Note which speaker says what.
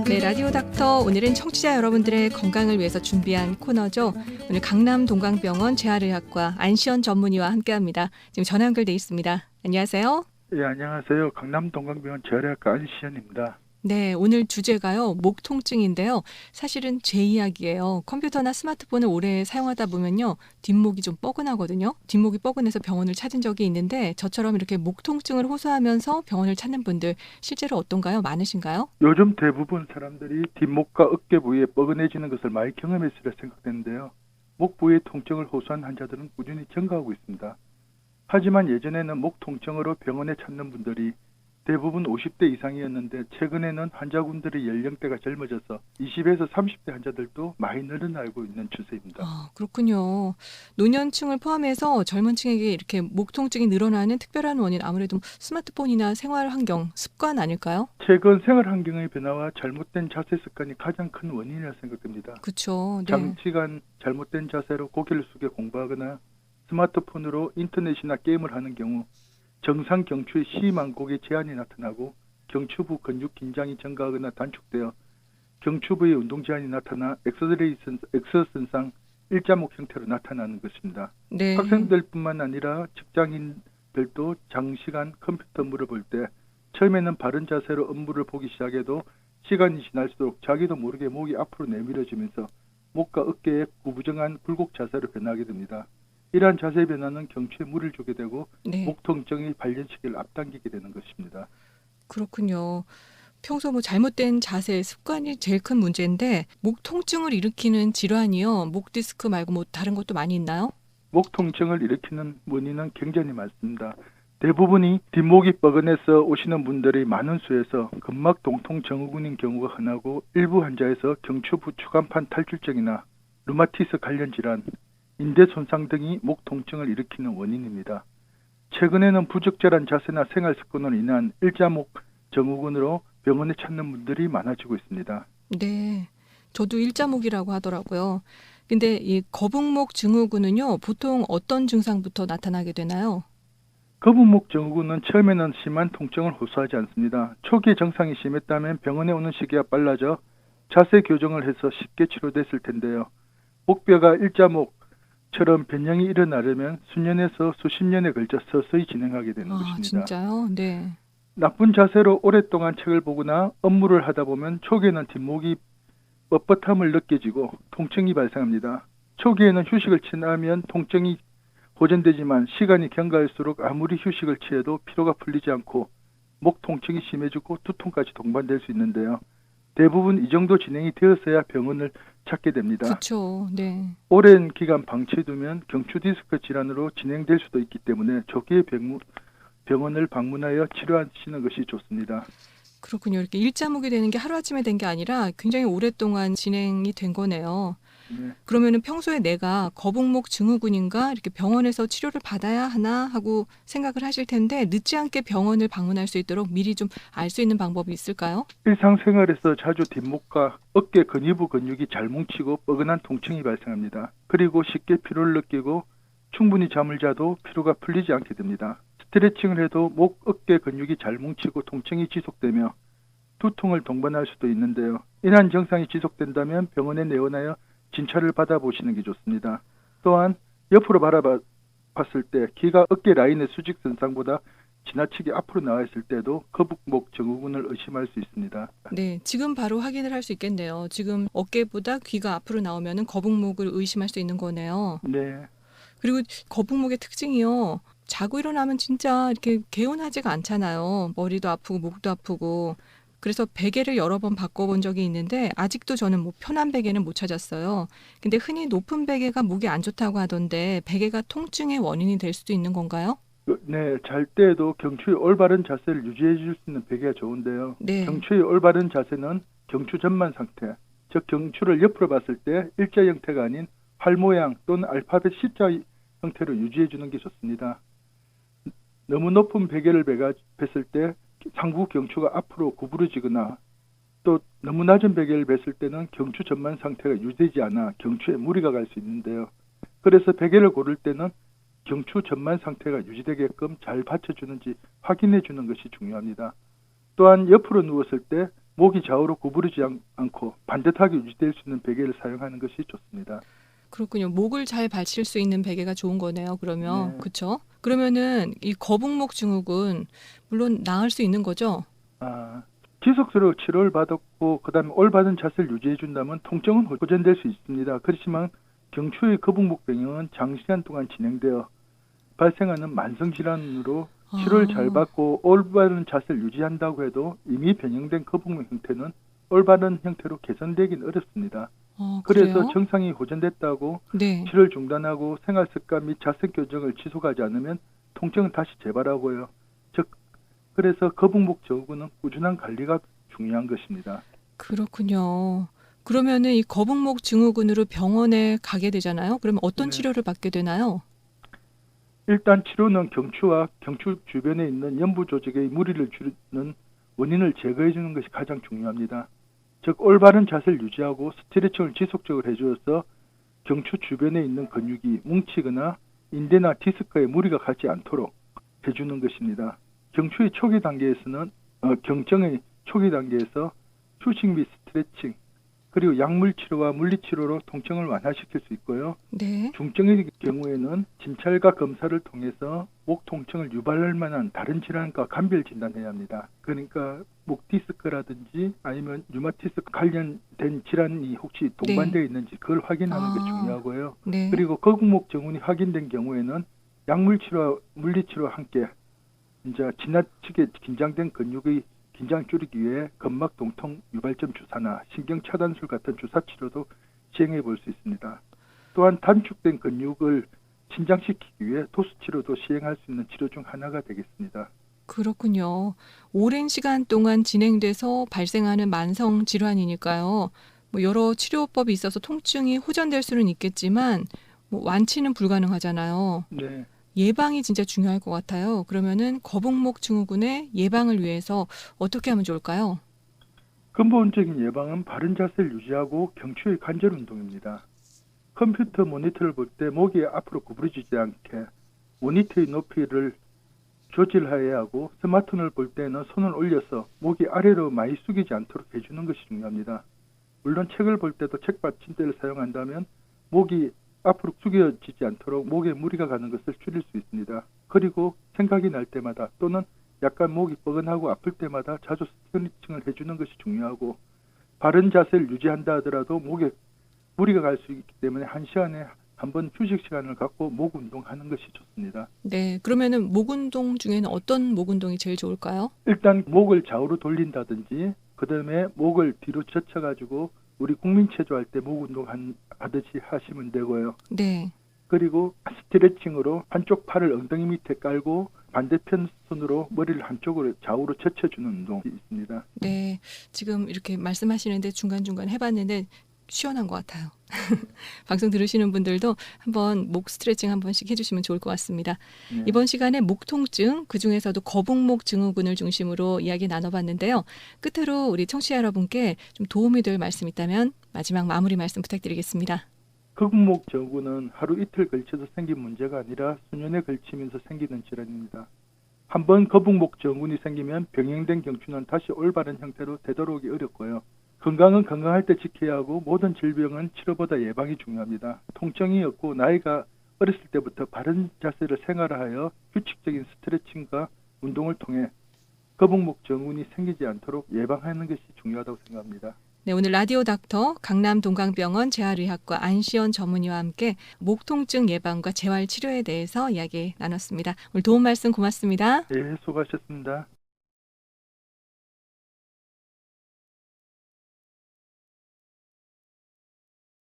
Speaker 1: 네, 라디오 닥터 오늘은 청취자 여러분들의 건강을 위해서 준비한 코너죠. 오늘 강남 동강병원 재활의학과 안시현 전문의와 함께합니다. 지금 전화 연결돼 있습니다. 안녕하세요.
Speaker 2: 예, 안녕하세요. 강남 동강병원 재활의학과 안시현입니다.
Speaker 1: 네, 오늘 주제가요. 목 통증인데요. 사실은 제 이야기예요. 컴퓨터나 스마트폰을 오래 사용하다 보면요. 뒷목이 좀 뻐근하거든요. 뒷목이 뻐근해서 병원을 찾은 적이 있는데 저처럼 이렇게 목 통증을 호소하면서 병원을 찾는 분들 실제로 어떤가요? 많으신가요?
Speaker 2: 요즘 대부분 사람들이 뒷목과 어깨 부위에 뻐근해지는 것을 많이 경험했으리라 생각되는데요. 목 부위의 통증을 호소한 환자들은 꾸준히 증가하고 있습니다. 하지만 예전에는 목 통증으로 병원에 찾는 분들이 대부분 50대 이상이었는데 최근에는 환자분들의 연령대가 젊어져서 20에서 30대 환자들도 많이 늘어나고 있는 추세입니다.
Speaker 1: 아, 그렇군요. 노년층을 포함해서 젊은 층에게 이렇게 목 통증이 늘어나는 특별한 원인 아무래도 스마트폰이나 생활 환경, 습관 아닐까요?
Speaker 2: 최근 생활 환경의 변화와 잘못된 자세 습관이 가장 큰 원인이라 생각됩니다.
Speaker 1: 그렇죠. 네.
Speaker 2: 장시간 잘못된 자세로 고개를 숙여 공부하거나 스마트폰으로 인터넷이나 게임을 하는 경우 정상 경추의 심한 고개 제한이 나타나고 경추부 근육 긴장이 증가하거나 단축되어 경추부의 운동 제한이 나타나 엑서선상 일자목 형태로 나타나는 것입니다.
Speaker 1: 네.
Speaker 2: 학생들뿐만 아니라 직장인들도 장시간 컴퓨터물을 볼 때 처음에는 바른 자세로 업무를 보기 시작해도 시간이 지날수록 자기도 모르게 목이 앞으로 내밀어지면서 목과 어깨에 구부정한 굴곡 자세로 변하게 됩니다. 이러한 자세 변화는 경추에 무리를 주게 되고
Speaker 1: 네.
Speaker 2: 목 통증의 발현 시기를 앞당기게 되는 것입니다.
Speaker 1: 그렇군요. 평소 잘못된 자세, 습관이 제일 큰 문제인데 목 통증을 일으키는 질환이요. 목 디스크 말고 다른 것도 많이 있나요?
Speaker 2: 목 통증을 일으키는 원인은 굉장히 많습니다. 대부분이 뒷목이 뻐근해서 오시는 분들이 많은 수에서 근막 동통 증후군인 경우가 흔하고 일부 환자에서 경추부 추간판 탈출증이나 루마티스 관련 질환, 인대 손상 등이 목 통증을 일으키는 원인입니다. 최근에는 부적절한 자세나 생활 습관으로 인한 일자목 증후군으로 병원에 찾는 분들이 많아지고 있습니다.
Speaker 1: 네. 저도 일자목이라고 하더라고요. 근데 이 거북목 증후군은요. 보통 어떤 증상부터 나타나게 되나요?
Speaker 2: 거북목 증후군은 처음에는 심한 통증을 호소하지 않습니다. 초기에 증상이 심했다면 병원에 오는 시기가 빨라져 자세 교정을 해서 쉽게 치료됐을 텐데요. 목뼈가 일자목처럼 변형이 일어나려면 수년에서 수십 년에 걸쳐 서서히 진행하게 되는 것입니다.
Speaker 1: 진짜요? 네.
Speaker 2: 나쁜 자세로 오랫동안 책을 보거나 업무를 하다 보면 초기에는 뒷목이 뻣뻣함을 느껴지고 통증이 발생합니다. 초기에는 휴식을 취하면 통증이 호전되지만 시간이 경과할수록 아무리 휴식을 취해도 피로가 풀리지 않고 목 통증이 심해지고 두통까지 동반될 수 있는데요. 대부분 이 정도 진행이 되었어야 병원을 찾게 됩니다.
Speaker 1: 그렇죠. 네.
Speaker 2: 오랜 기간 방치해두면 경추 디스크 질환으로 진행될 수도 있기 때문에 조기에 병원을 방문하여 치료하시는 것이 좋습니다.
Speaker 1: 그렇군요. 이렇게 일자목이 되는 게 하루아침에 된 게 아니라 굉장히 오랫동안 진행이 된 거네요.
Speaker 2: 네.
Speaker 1: 그러면은 평소에 내가 거북목 증후군인가 이렇게 병원에서 치료를 받아야 하나 하고 생각을 하실 텐데 늦지 않게 병원을 방문할 수 있도록 미리 좀 알 수 있는 방법이 있을까요?
Speaker 2: 일상생활에서 자주 뒷목과 어깨 근위부 근육이 잘 뭉치고 뻐근한 통증이 발생합니다. 그리고 쉽게 피로를 느끼고 충분히 잠을 자도 피로가 풀리지 않게 됩니다. 스트레칭을 해도 목, 어깨 근육이 잘 뭉치고 통증이 지속되며 두통을 동반할 수도 있는데요. 이러한 증상이 지속된다면 병원에 내원하여 진찰을 받아보시는 게 좋습니다. 또한 옆으로 바라봤을 때 귀가 어깨 라인의 수직선상보다 지나치게 앞으로 나와 있을 때도 거북목 증후군을 의심할 수 있습니다.
Speaker 1: 네, 지금 바로 확인을 할 수 있겠네요. 지금 어깨보다 귀가 앞으로 나오면은 거북목을 의심할 수 있는 거네요.
Speaker 2: 네.
Speaker 1: 그리고 거북목의 특징이요. 자고 일어나면 진짜 이렇게 개운하지가 않잖아요. 머리도 아프고 목도 아프고. 그래서 베개를 여러 번 바꿔본 적이 있는데 아직도 저는 편한 베개는 못 찾았어요. 근데 흔히 높은 베개가 목이 안 좋다고 하던데 베개가 통증의 원인이 될 수도 있는 건가요?
Speaker 2: 네, 잘 때에도 경추의 올바른 자세를 유지해 줄 수 있는 베개가 좋은데요.
Speaker 1: 네.
Speaker 2: 경추의 올바른 자세는 경추 전만 상태, 즉 경추를 옆으로 봤을 때 일자 형태가 아닌 활 모양 또는 알파벳 C자 형태로 유지해 주는 게 좋습니다. 너무 높은 베개를 뵀을 때 상부 경추가 앞으로 구부러지거나 또 너무 낮은 베개를 뵀을 때는 경추 전만 상태가 유지되지 않아 경추에 무리가 갈 수 있는데요. 그래서 베개를 고를 때는 경추 전만 상태가 유지되게끔 잘 받쳐주는지 확인해 주는 것이 중요합니다. 또한 옆으로 누웠을 때 목이 좌우로 구부리지 않고 반듯하게 유지될 수 있는 베개를 사용하는 것이 좋습니다.
Speaker 1: 그렇군요. 목을 잘 받칠 수 있는 베개가 좋은 거네요. 그러면
Speaker 2: 네.
Speaker 1: 그렇죠? 그러면은 이 거북목 증후군 물론 나을 수 있는 거죠?
Speaker 2: 지속적으로 치료를 받았고 그다음에 올바른 자세를 유지해 준다면 통증은 호전될 수 있습니다. 그렇지만 경추의 거북목 병은 장시간 동안 진행되어 발생하는 만성 질환으로 치료를 잘 받고 올바른 자세를 유지한다고 해도 이미 변형된 거북목 형태는 올바른 형태로 개선되긴 어렵습니다. 그래서
Speaker 1: 그래요?
Speaker 2: 증상이 호전됐다고
Speaker 1: 네.
Speaker 2: 치료를 중단하고 생활 습관 및 자세 교정을 지속하지 않으면 통증은 다시 재발하고요. 즉 그래서 거북목 증후군은 꾸준한 관리가 중요한 것입니다.
Speaker 1: 그렇군요. 그러면은 이 거북목 증후군으로 병원에 가게 되잖아요. 그러면 어떤
Speaker 2: 네.
Speaker 1: 치료를 받게 되나요?
Speaker 2: 일단 치료는 경추와 경추 주변에 있는 연부 조직의 무리를 줄이는 원인을 제거해 주는 것이 가장 중요합니다. 즉 올바른 자세를 유지하고 스트레칭을 지속적으로 해주어서 경추 주변에 있는 근육이 뭉치거나 인대나 디스크에 무리가 가지 않도록 해주는 것입니다. 경추의 초기 단계에서는 경증의 초기 단계에서 휴식 및 스트레칭 그리고 약물 치료와 물리 치료로 통증을 완화시킬 수 있고요.
Speaker 1: 네.
Speaker 2: 중증의 경우에는 진찰과 검사를 통해서 목 통증을 유발할 만한 다른 질환과 감별 진단해야 합니다. 그러니까 목 디스크라든지 아니면 류마티스 관련된 질환이 혹시 동반되어 있는지 그걸 확인하는 게 중요하고요.
Speaker 1: 네.
Speaker 2: 그리고 거북목 증후군이 확인된 경우에는 약물 치료와 물리 치료와 함께 이제 지나치게 긴장된 근육의 긴장 줄이기 위해 근막 동통 유발점 주사나 신경 차단술 같은 주사 치료도 시행해 볼 수 있습니다. 또한 단축된 근육을 신장시키기 위해 도수 치료도 시행할 수 있는 치료 중 하나가 되겠습니다.
Speaker 1: 그렇군요. 오랜 시간 동안 진행돼서 발생하는 만성 질환이니까요. 뭐 여러 치료법이 있어서 통증이 호전될 수는 있겠지만 뭐 완치는 불가능하잖아요.
Speaker 2: 네.
Speaker 1: 예방이 진짜 중요할 것 같아요. 그러면은 거북목 증후군의 예방을 위해서 어떻게 하면 좋을까요?
Speaker 2: 근본적인 예방은 바른 자세를 유지하고 경추의 관절 운동입니다. 컴퓨터 모니터를 볼 때 목이 앞으로 구부러지지 않게 모니터의 높이를 조절해야 하고 스마트폰을 볼 때는 손을 올려서 목이 아래로 많이 숙이지 않도록 해주는 것이 중요합니다. 물론 책을 볼 때도 책 받침대를 사용한다면 목이 앞으로 숙여지지 않도록 목에 무리가 가는 것을 줄일 수 있습니다. 그리고 생각이 날 때마다 또는 약간 목이 뻐근하고 아플 때마다 자주 스트레칭을 해주는 것이 중요하고 바른 자세를 유지한다 하더라도 목에 무리가 갈 수 있기 때문에 1시간에 한 번 휴식 시간을 갖고 목 운동하는 것이 좋습니다.
Speaker 1: 네. 그러면은 목 운동 중에는 어떤 목 운동이 제일 좋을까요?
Speaker 2: 일단 목을 좌우로 돌린다든지 그다음에 목을 뒤로 젖혀가지고 우리 국민체조할 때 목 운동 하듯이 하시면 되고요.
Speaker 1: 네.
Speaker 2: 그리고 스트레칭으로 한쪽 팔을 엉덩이 밑에 깔고 반대편 손으로 머리를 한쪽으로 좌우로 젖혀주는 운동이 있습니다.
Speaker 1: 네. 지금 이렇게 말씀하시는데 중간중간 해봤는데 시원한 것 같아요. 방송 들으시는 분들도 한번 목 스트레칭 한 번씩 해주시면 좋을 것 같습니다.
Speaker 2: 네.
Speaker 1: 이번 시간에 목 통증, 그중에서도 거북목 증후군을 중심으로 이야기 나눠봤는데요. 끝으로 우리 청취자 여러분께 좀 도움이 될 말씀 있다면 마지막 마무리 말씀 부탁드리겠습니다.
Speaker 2: 거북목 증후군은 하루 이틀 걸쳐서 생긴 문제가 아니라 수년에 걸치면서 생기는 질환입니다. 한번 거북목 증후군이 생기면 병행된 경추는 다시 올바른 형태로 되돌아오기 어렵고요. 건강은 건강할 때 지켜야 하고 모든 질병은 치료보다 예방이 중요합니다. 통증이 없고 나이가 어렸을 때부터 바른 자세를 생활하여 규칙적인 스트레칭과 운동을 통해 거북목 증후군이 생기지 않도록 예방하는 것이 중요하다고 생각합니다.
Speaker 1: 네, 오늘 라디오 닥터 강남 동강병원 재활의학과 안시연 전문의와 함께 목 통증 예방과 재활 치료에 대해서 이야기 나눴습니다. 오늘 도움 말씀 고맙습니다.
Speaker 2: 예, 수고하셨습니다.